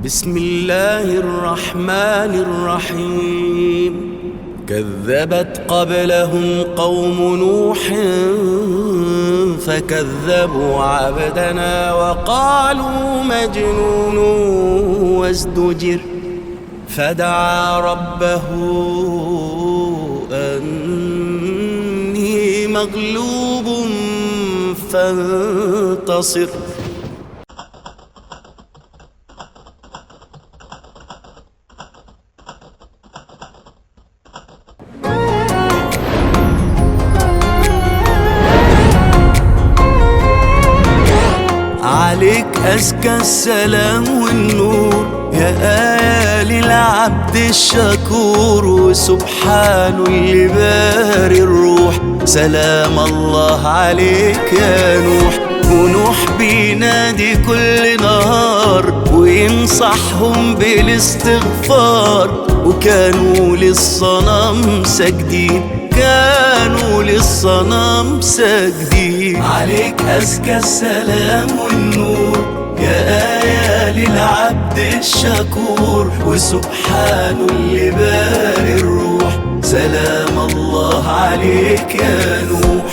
بسم الله الرحمن الرحيم. كذبت قبلهم قوم نوح فكذبوا عبدنا وقالوا مجنون وازدجر، فدعا ربه أني مغلوب فانتصر. عليك أزكى السلام والنور يا آية للعبد الشكور، وسبحان اللي باري الروح. سلام الله عليك يا نوح. ونوح بينادي كل نهار وينصحهم بالاستغفار، وكانوا للصنم ساجدين، كانوا للصنم ساجدين. عليك أزكى السلام والنور يا آية للعبد الشكور، وسبحان اللي باري الروح. سلام الله عليك يا نوح.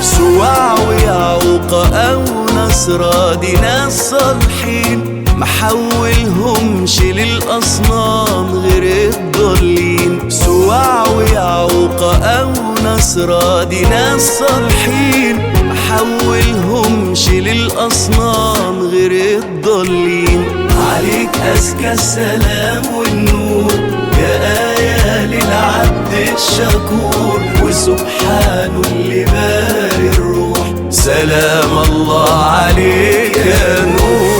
سواع ويعوق أو نصرى دي ناس صالحين، محولهمش للأصنام غير الضالين. سواع ويعوق أو نصرى دي ناس صالحين، محولهمش للأصنام غير الضالين. عليك أزكى السلام والنور يا آية للعبد الشكور، وسبحان اللي باري الروح. سلام الله عليك يا نور.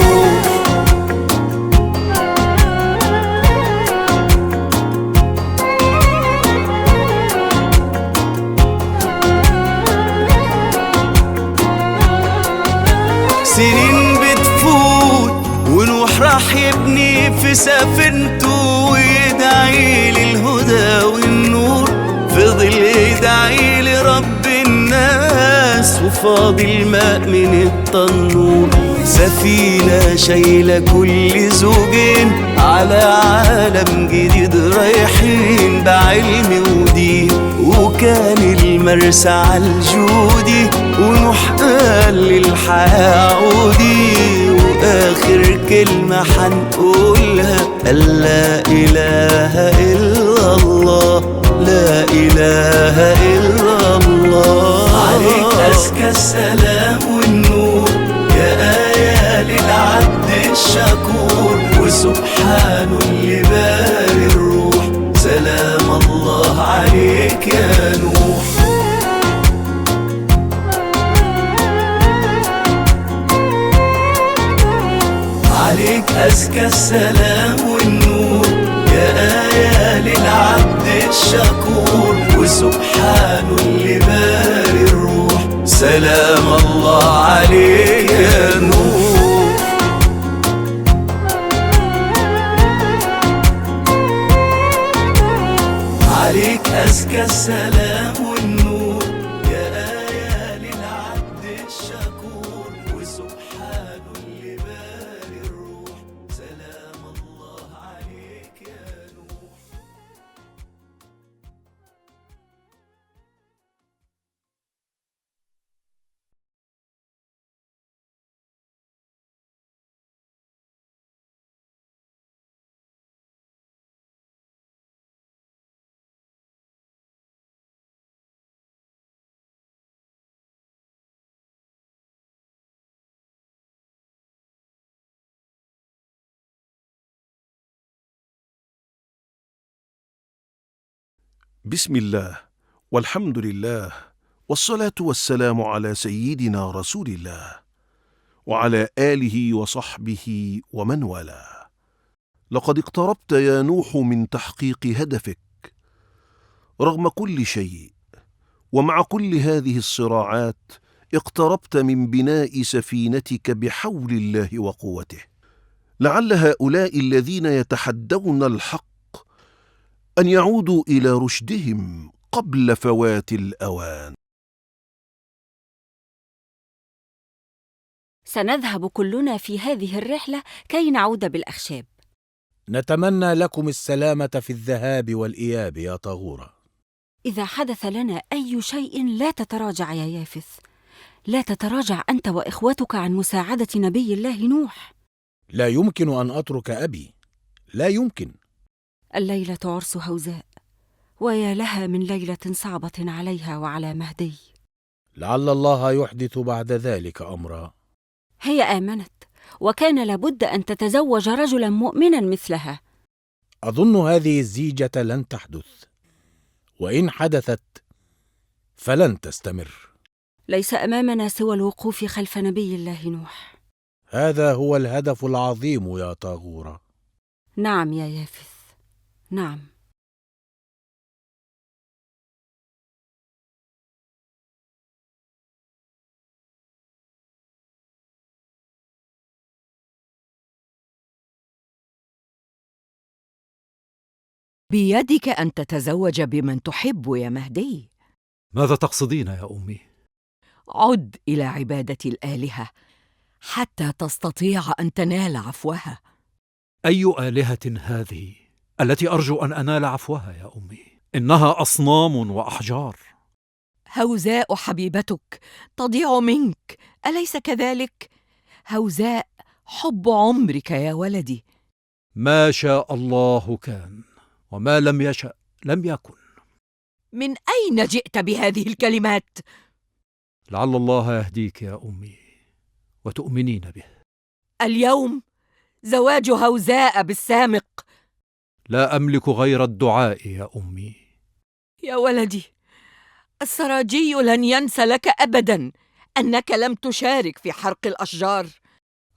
سنين بتفوت ونوح راح يبني في سفينته ويدعي للهدى والنور، فضل يدعي لرب الناس وفاضل ماء من التنور. سفينة شايلة كل زوجين على عالم جديد رايحين بعلم ودين، وكان المرسى عالجودي ونوح قال للحياة عودي. وآخر كلمة حنقولها قال لا إله إلا الله، لا إله إلا الله. عليك أزكى السلام والنور يا آية للعبد الشكور، وسبحان اللي باري الروح. سلام الله عليك يا نوح. عليك أزكى السلام والنور يا آية للعبد الشكور، وسبحان اللي باري الروح. سلام الله عليك يا نور. عليك أزكى السلام والنور يا آية للعبد الشكور، وسبحان اللي باري الروح. سلام الله عليك يا نوح. بسم الله والحمد لله والصلاة والسلام على سيدنا رسول الله وعلى آله وصحبه ومن والاه. لقد اقتربت يا نوح من تحقيق هدفك رغم كل شيء، ومع كل هذه الصراعات اقتربت من بناء سفينتك بحول الله وقوته. لعل هؤلاء الذين يتحدون الحق أن يعودوا إلى رشدهم قبل فوات الأوان. سنذهب كلنا في هذه الرحلة كي نعود بالأخشاب. نتمنى لكم السلامة في الذهاب والإياب يا طاغورة. إذا حدث لنا أي شيء لا تتراجع يا يافث، لا تتراجع أنت وإخوتك عن مساعدة نبي الله نوح. لا يمكن أن أترك أبي، لا يمكن. الليلة عرس هوزاء، ويا لها من ليلة صعبة عليها وعلى مهدي. لعل الله يحدث بعد ذلك أمرا. هي آمنت، وكان لابد أن تتزوج رجلا مؤمنا مثلها. أظن هذه الزيجة لن تحدث، وإن حدثت فلن تستمر. ليس أمامنا سوى الوقوف خلف نبي الله نوح. هذا هو الهدف العظيم يا طاغورة. نعم يا يافث، نعم. بيدك أن تتزوج بمن تحب يا مهدي. ماذا تقصدين يا أمي؟ عد إلى عبادة الآلهة حتى تستطيع أن تنال عفوها. أي آلهة هذه التي أرجو أن أنال عفوها يا أمي؟ إنها أصنام وأحجار. هوزاء حبيبتك تضيع منك، أليس كذلك؟ هوزاء حب عمرك يا ولدي. ما شاء الله كان، وما لم يشأ لم يكن. من أين جئت بهذه الكلمات؟ لعل الله يهديك يا أمي وتؤمنين به. اليوم زواج هوزاء بالسامق. لا أملك غير الدعاء يا أمي. يا ولدي، السراجي لن ينسى لك أبداً أنك لم تشارك في حرق الأشجار.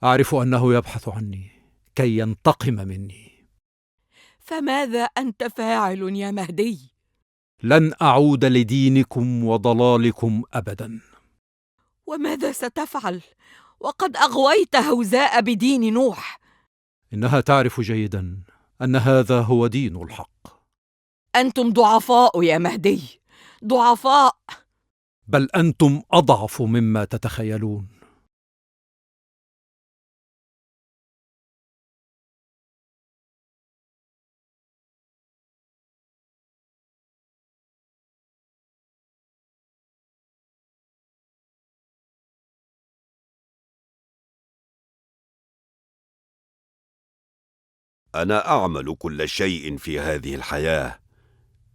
أعرف أنه يبحث عني كي ينتقم مني. فماذا أنت فاعل يا مهدي؟ لن أعود لدينكم وضلالكم أبداً. وماذا ستفعل وقد أغويت هوزاء بدين نوح؟ إنها تعرف جيداً أن هذا هو دين الحق. أنتم ضعفاء يا مهدي، ضعفاء. بل أنتم أضعف مما تتخيلون. أنا أعمل كل شيء في هذه الحياة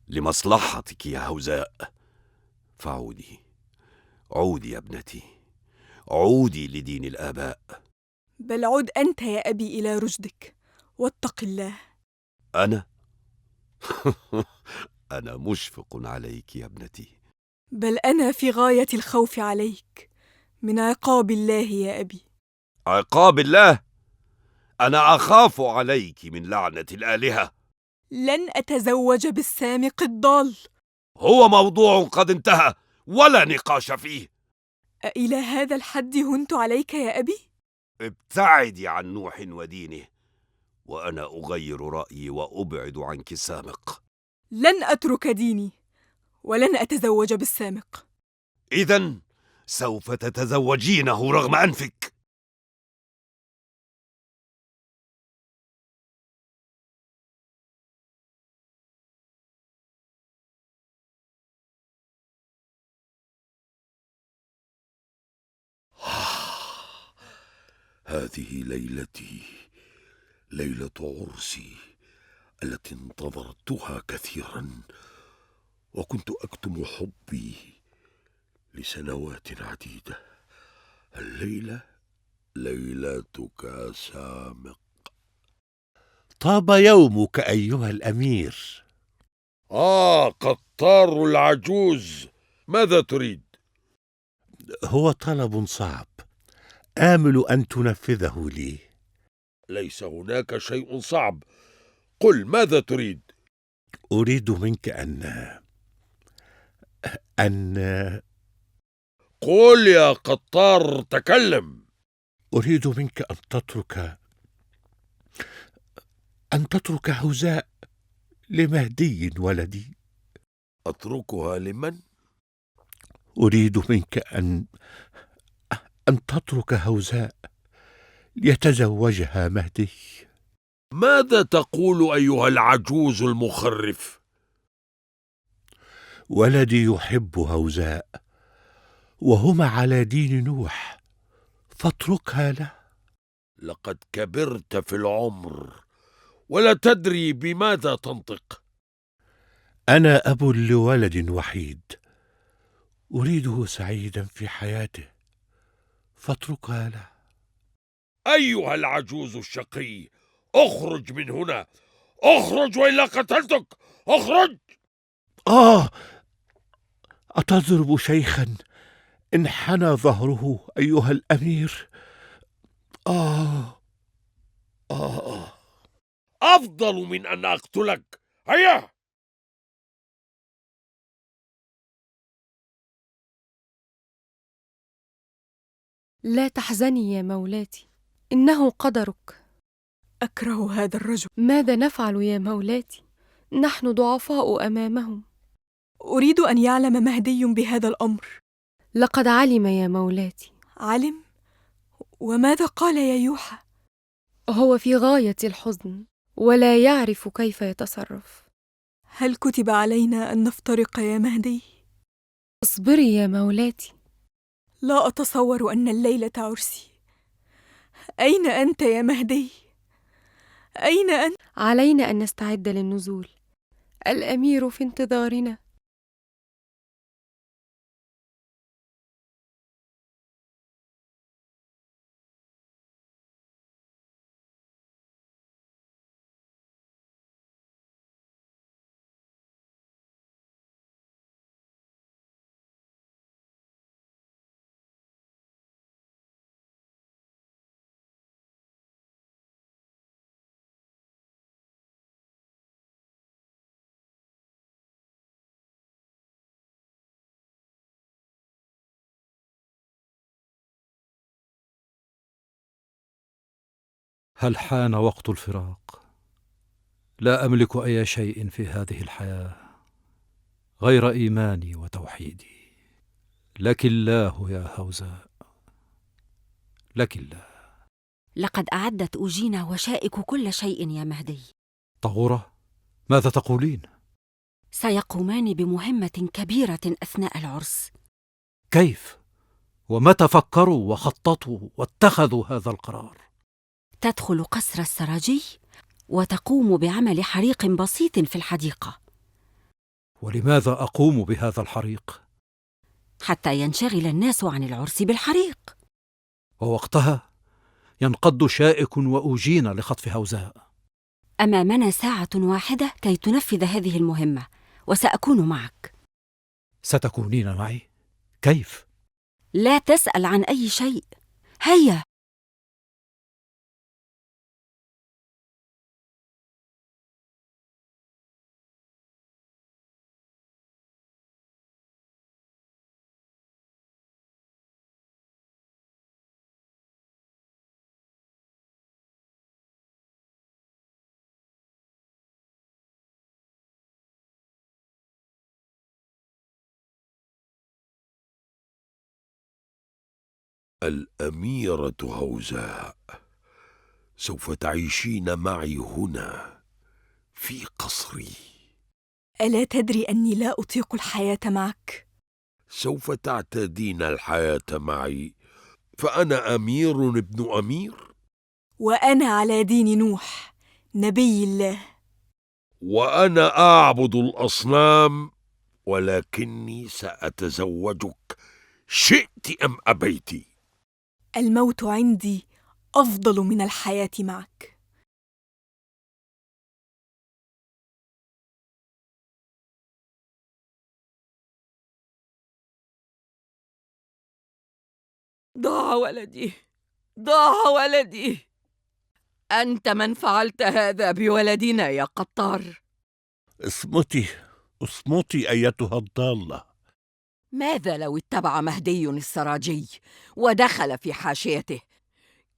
لمصلحتك يا هوزاء، فعودي، عودي يا ابنتي، عودي لدين الآباء. بل عد أنت يا أبي إلى رشدك واتق الله. أنا؟ أنا مشفق عليك يا ابنتي. بل أنا في غاية الخوف عليك من عقاب الله يا أبي. عقاب الله؟ أنا أخاف عليك من لعنة الآلهة. لن أتزوج بالسامق الضال. هو موضوع قد انتهى ولا نقاش فيه. أإلى هذا الحد هنت عليك يا أبي؟ ابتعدي عن نوح ودينه، وأنا أغير رأيي وأبعد عنك السامق. لن أترك ديني ولن أتزوج بالسامق. إذن سوف تتزوجينه رغم أنفك. هذه ليلتي، ليلة عرسي التي انتظرتها كثيرا، وكنت أكتم حبي لسنوات عديدة. الليلة ليلتك يا سامق. طاب يومك أيها الأمير. قطار العجوز، ماذا تريد؟ هو طلب صعب، آمل أن تنفذه لي. ليس هناك شيء صعب، قل ماذا تريد؟ أريد منك أن قل يا قطار، تكلم. أريد منك أن تترك أن تترك هوزاء لمهدي ولدي. أتركها لمن؟ أريد منك أن تترك هوزاء ليتزوجها مهدي. ماذا تقول أيها العجوز المخرف؟ ولدي يحب هوزاء وهما على دين نوح، فاتركها له. لقد كبرت في العمر ولا تدري بماذا تنطق. أنا أب لولد وحيد أريده سعيدا في حياته، فاتركها له. أيها العجوز الشقي، اخرج من هنا، اخرج وإلا قتلتك، اخرج! أتضرب شيخا انحنى ظهره أيها الأمير؟ أفضل من أن أقتلك. هيا! لا تحزني يا مولاتي، إنه قدرك. أكره هذا الرجل. ماذا نفعل يا مولاتي؟ نحن ضعفاء أمامهم. أريد أن يعلم مهدي بهذا الأمر. لقد علم يا مولاتي. علم؟ وماذا قال يا يوحى؟ هو في غاية الحزن ولا يعرف كيف يتصرف. هل كتب علينا أن نفترق يا مهدي؟ اصبري يا مولاتي. لا أتصور أن الليلة عرسي. أين أنت يا مهدي؟ أين أنت؟ علينا أن نستعد للنزول. الأمير في انتظارنا. هل حان وقت الفراق؟ لا أملك أي شيء في هذه الحياة غير إيماني وتوحيدي. لك الله يا هوزاء، لك الله. لقد أعدت أوجينا وشائك كل شيء يا مهدي. طغورة، ماذا تقولين؟ سيقومان بمهمة كبيرة أثناء العرس. كيف؟ ومتى فكروا وخططوا واتخذوا هذا القرار؟ تدخل قصر السراجي وتقوم بعمل حريق بسيط في الحديقة. ولماذا أقوم بهذا الحريق؟ حتى ينشغل الناس عن العرس بالحريق. ووقتها ينقض شائك وأوجين لخطف هوزاء. أمامنا ساعة واحدة كي تنفذ هذه المهمة، وسأكون معك. ستكونين معي؟ كيف؟ لا تسأل عن أي شيء. هيا. الأميرة هوزاء، سوف تعيشين معي هنا في قصري. ألا تدري أني لا أطيق الحياة معك؟ سوف تعتادين الحياة معي، فأنا أمير ابن أمير. وأنا على دين نوح نبي الله. وأنا أعبد الأصنام، ولكني سأتزوجك شئت أم أبيت. الموت عندي أفضل من الحياة معك. ضاع ولدي، ضاع ولدي. أنت من فعلت هذا بولدنا يا قطار. اصمتي أيتها الضالة. ماذا لو اتبع مهدي السراجي ودخل في حاشيته؟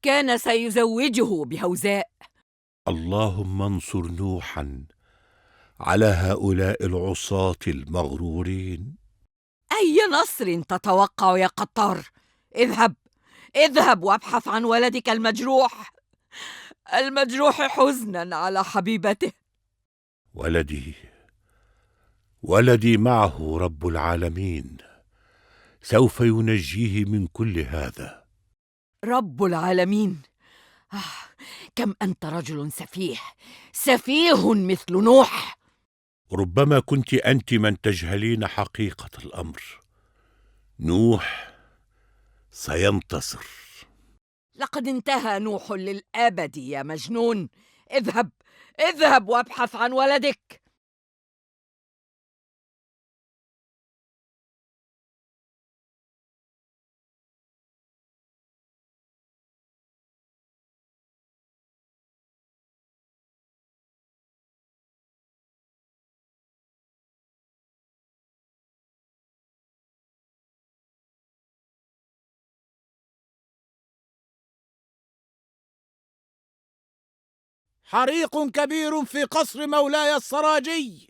كان سيزوجه بهوزاء. اللهم انصر نوحا على هؤلاء العصاة المغرورين. أي نصر تتوقع يا قطار؟ اذهب وابحث عن ولدك المجروح حزنا على حبيبته. ولدي معه رب العالمين، سوف ينجيه من كل هذا. رب العالمين؟ كم أنت رجل سفيه مثل نوح. ربما كنت أنت من تجهلين حقيقة الأمر. نوح سينتصر. لقد انتهى نوح للأبد يا مجنون. اذهب وابحث عن ولدك. حريق كبير في قصر مولاي السراجي.